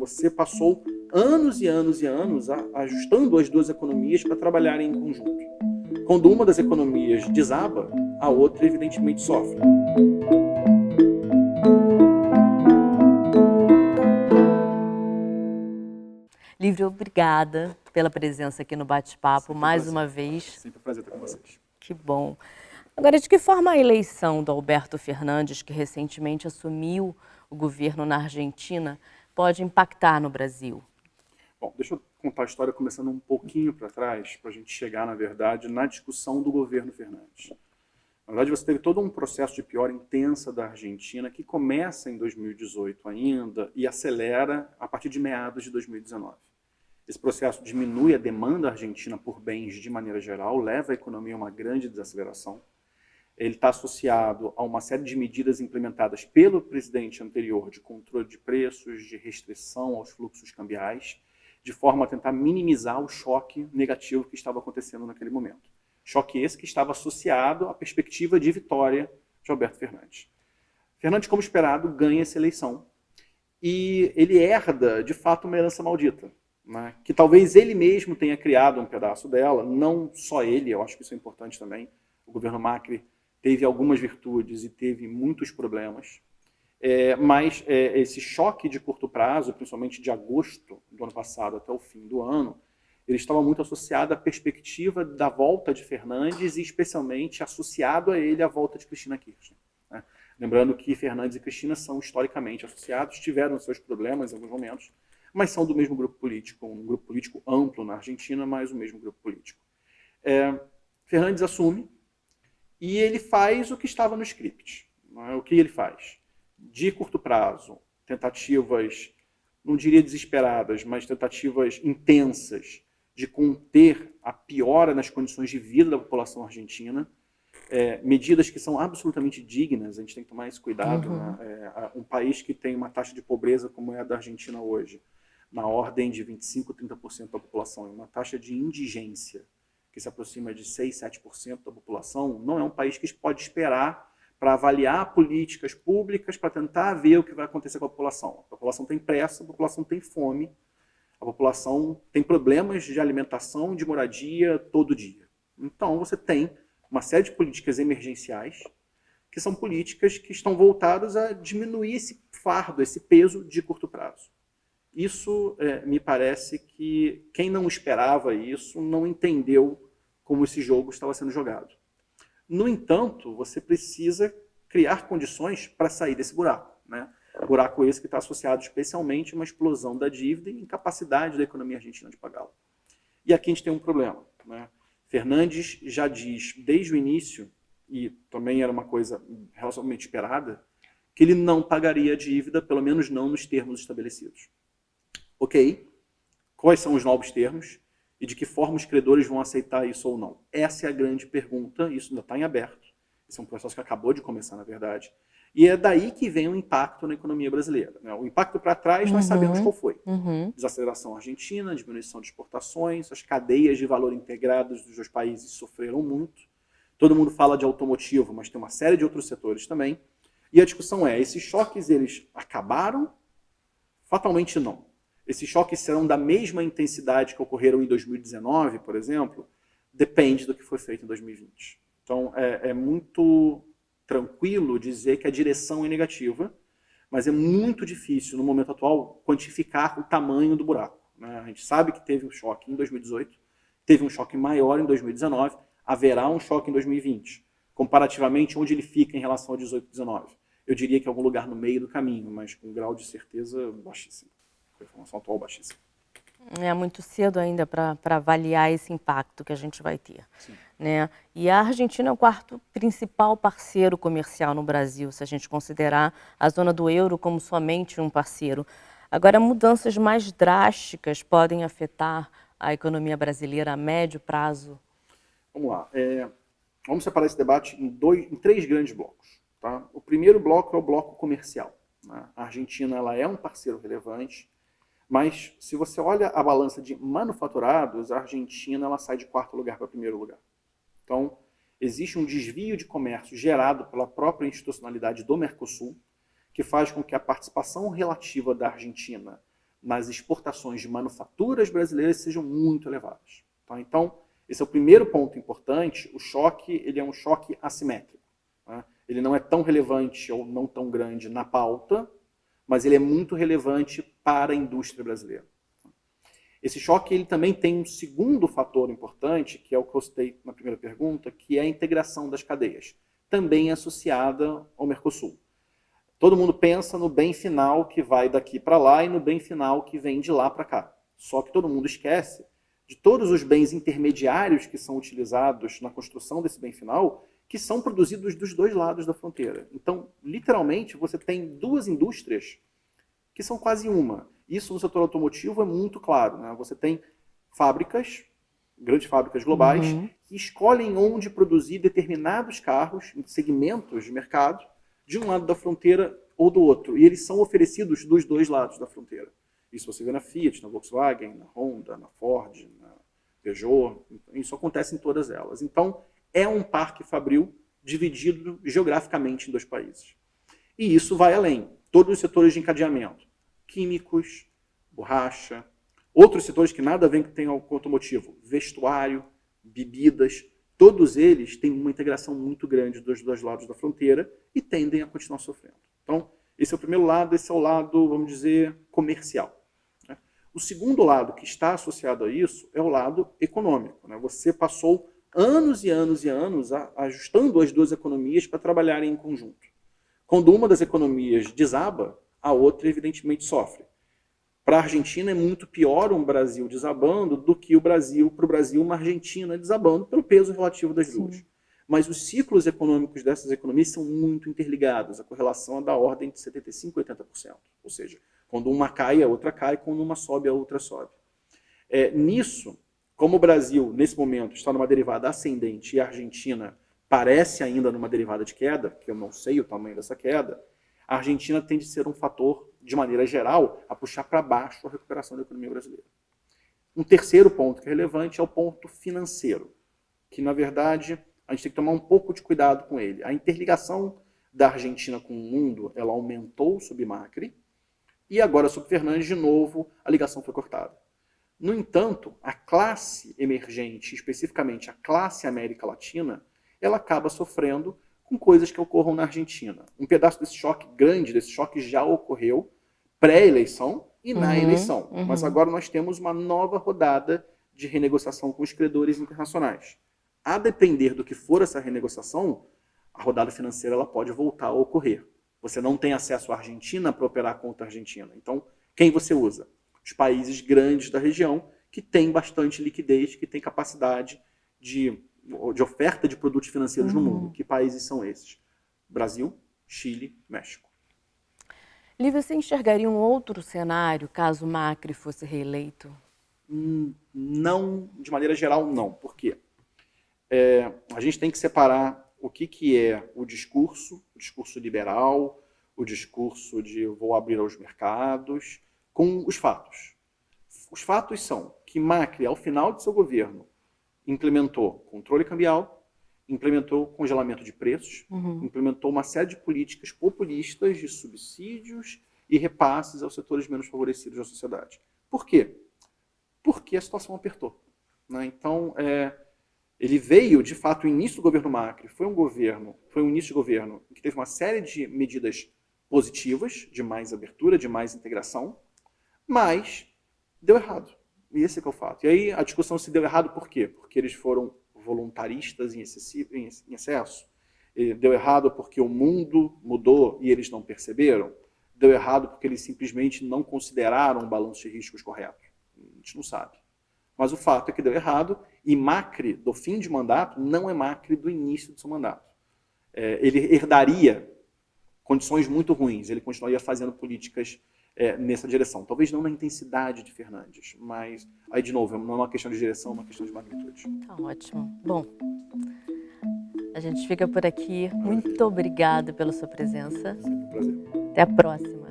Você passou anos e anos e anos ajustando as duas economias para trabalharem em conjunto. Quando uma das economias desaba, a outra evidentemente sofre. Lívia, obrigada pela presença aqui no bate-papo mais uma Sempre vez. um prazer estar com vocês. Que bom. Agora, de que forma a eleição do Alberto Fernandes, que recentemente assumiu o governo na Argentina, pode impactar no Brasil? Bom, deixa eu contar a história começando um pouquinho para trás, para a gente chegar, na verdade, na discussão do governo Fernandes. Na verdade, você teve todo um processo de piora intensa da Argentina, que começa em 2018 ainda e acelera a partir de meados de 2019. Esse processo diminui a demanda argentina por bens de maneira geral, leva a economia a uma grande desaceleração. Ele está associado a uma série de medidas implementadas pelo presidente anterior de controle de preços, de restrição aos fluxos cambiais, de forma a tentar minimizar o choque negativo que estava acontecendo naquele momento. Choque esse que estava associado à perspectiva de vitória de Alberto Fernandes. Fernandes, como esperado, ganha essa eleição e ele herda, de fato, uma herança maldita, né? Que talvez ele mesmo tenha criado um pedaço dela, não só ele, eu acho que isso é importante também. O governo Macri teve algumas virtudes e teve muitos problemas, mas esse choque de curto prazo, principalmente de agosto do ano passado até o fim do ano, ele estava muito associado à perspectiva da volta de Fernandes e especialmente associado a ele a volta de Cristina Kirchner, né? Lembrando que Fernandes e Cristina são historicamente associados, tiveram seus problemas em alguns momentos, mas são do mesmo grupo político, um grupo político amplo na Argentina, mas o mesmo grupo político. Fernandes assume e ele faz o que estava no script. Né? O que ele faz? De curto prazo, tentativas, não diria desesperadas, mas tentativas intensas de conter a piora nas condições de vida da população argentina, medidas que são absolutamente dignas, a gente tem que tomar esse cuidado. Né? Um país que tem uma taxa de pobreza como é a da Argentina hoje, na ordem de 25%, 30% da população, e uma taxa de indigência que se aproxima de 6%, 7% da população, não é um país que pode esperar para avaliar políticas públicas, para tentar ver o que vai acontecer com a população. A população tem pressa, a população tem fome, a população tem problemas de alimentação, de moradia todo dia. Então, você tem uma série de políticas emergenciais, que são políticas que estão voltadas a diminuir esse fardo, esse peso de curto prazo. Isso me parece que quem não esperava isso não entendeu como esse jogo estava sendo jogado. No entanto, você precisa criar condições para sair desse buraco, né? Buraco esse que está associado especialmente a uma explosão da dívida e incapacidade da economia argentina de pagá-la. E aqui a gente tem um problema, né? Fernandes já diz desde o início, e também era uma coisa relativamente esperada, que ele não pagaria a dívida, pelo menos não nos termos estabelecidos. Ok, quais são os novos termos e de que forma os credores vão aceitar isso ou não? Essa é a grande pergunta, isso ainda está em aberto. Esse é um processo que acabou de começar, na verdade. E é daí que vem o impacto na economia brasileira. Né? O impacto para trás, nós sabemos qual foi. Desaceleração argentina, diminuição de exportações, as cadeias de valor integradas dos dois países sofreram muito. Todo mundo fala de automotivo, mas tem uma série de outros setores também. E a discussão é, esses choques, eles acabaram? Fatalmente não. Esses choques serão da mesma intensidade que ocorreram em 2019, por exemplo? Depende do que foi feito em 2020. Então, é muito tranquilo dizer que a direção é negativa, mas é muito difícil, no momento atual, quantificar o tamanho do buraco. Né? A gente sabe que teve um choque em 2018, teve um choque maior em 2019, haverá um choque em 2020. Comparativamente, onde ele fica em relação a 18 e 19? Eu diria que em algum lugar no meio do caminho, mas com um grau de certeza baixíssimo. A informação atual baixíssima. É muito cedo ainda para avaliar esse impacto que a gente vai ter. Né? E a Argentina é o quarto principal parceiro comercial no Brasil, se a gente considerar a zona do euro como somente um parceiro. Agora, mudanças mais drásticas podem afetar a economia brasileira a médio prazo? Vamos lá. Vamos separar esse debate em três grandes blocos. Tá? O primeiro bloco é o bloco comercial. Né? A Argentina ela é um parceiro relevante, mas se você olha a balança de manufaturados, a Argentina ela sai de quarto lugar para primeiro lugar. Então, existe um desvio de comércio gerado pela própria institucionalidade do Mercosul, que faz com que a participação relativa da Argentina nas exportações de manufaturas brasileiras sejam muito elevadas. Tá? Então, esse é o primeiro ponto importante. O choque, ele é um choque assimétrico. Tá? Ele não é tão relevante ou não tão grande na pauta, mas ele é muito relevante para a indústria brasileira. Esse choque ele também tem um segundo fator importante, que é o que eu citei na primeira pergunta, que é a integração das cadeias, também associada ao Mercosul. Todo mundo pensa no bem final que vai daqui para lá e no bem final que vem de lá para cá. Só que todo mundo esquece de todos os bens intermediários que são utilizados na construção desse bem final, que são produzidos dos dois lados da fronteira. Então, literalmente, você tem duas indústrias que são quase uma. Isso no setor automotivo é muito claro. Né? Você tem fábricas, grandes fábricas globais, que escolhem onde produzir determinados carros em segmentos de mercado, de um lado da fronteira ou do outro. E eles são oferecidos dos dois lados da fronteira. Isso você vê na Fiat, na Volkswagen, na Honda, na Ford, na Peugeot. Isso acontece em todas elas. Então, é um parque fabril dividido geograficamente em dois países. E isso vai além. Todos os setores de encadeamento. Químicos, borracha, outros setores que nada a ver com automotivo. Vestuário, bebidas. Todos eles têm uma integração muito grande dos dois lados da fronteira e tendem a continuar sofrendo. Então, esse é o primeiro lado, esse é o lado, vamos dizer, comercial. O segundo lado que está associado a isso é o lado econômico. Você passou anos e anos e anos ajustando as duas economias para trabalharem em conjunto. Quando uma das economias desaba, a outra evidentemente sofre. Para a Argentina é muito pior um Brasil desabando do que para o Brasil uma Argentina desabando pelo peso relativo das duas. Sim. Mas os ciclos econômicos dessas economias são muito interligados. A correlação é da ordem de 75% a 80%. Ou seja, quando uma cai, a outra cai. Quando uma sobe, a outra sobe. Nisso, como o Brasil, nesse momento, está numa derivada ascendente e a Argentina parece ainda numa derivada de queda, que eu não sei o tamanho dessa queda, a Argentina tende a ser um fator, de maneira geral, a puxar para baixo a recuperação da economia brasileira. Um terceiro ponto que é relevante é o ponto financeiro, que, na verdade, a gente tem que tomar um pouco de cuidado com ele. A interligação da Argentina com o mundo, ela aumentou sob Macri, e agora, sob Fernandes, de novo, a ligação foi cortada. No entanto, a classe emergente, especificamente a classe América Latina, ela acaba sofrendo com coisas que ocorram na Argentina. Um pedaço desse choque grande, desse choque já ocorreu pré-eleição e na eleição. Mas agora nós temos uma nova rodada de renegociação com os credores internacionais. A depender do que for essa renegociação, a rodada financeira ela pode voltar a ocorrer. Você não tem acesso à Argentina para operar contra a Argentina. Então, quem você usa? Os países grandes da região que têm bastante liquidez, que têm capacidade de oferta de produtos financeiros no mundo. Que países são esses? Brasil, Chile, México. Lívia, você enxergaria um outro cenário caso Macri fosse reeleito? Não, de maneira geral, não. Por quê? A gente tem que separar o que é o discurso liberal, o discurso de vou abrir aos mercados, com os fatos. Os fatos são que Macri, ao final de seu governo, implementou controle cambial, implementou congelamento de preços, implementou uma série de políticas populistas de subsídios e repasses aos setores menos favorecidos da sociedade. Por quê? Porque a situação apertou. Né? Então, ele veio, de fato, o início do governo Macri foi um início de governo que teve uma série de medidas positivas, de mais abertura, de mais integração, mas deu errado. E esse é que é o fato. E aí a discussão se deu errado por quê? Porque eles foram voluntaristas em excesso. Deu errado porque o mundo mudou e eles não perceberam. Deu errado porque eles simplesmente não consideraram o balanço de riscos correto. A gente não sabe. Mas o fato é que deu errado e Macri, do fim de mandato, não é Macri do início do seu mandato. Ele herdaria condições muito ruins. Ele continuaria fazendo políticas nessa direção. Talvez não na intensidade de Fernandes, mas, aí de novo, não é uma questão de direção, é uma questão de magnitude. Tá ótimo. Bom, a gente fica por aqui. Muito obrigada pela sua presença. Sempre um prazer. Até a próxima.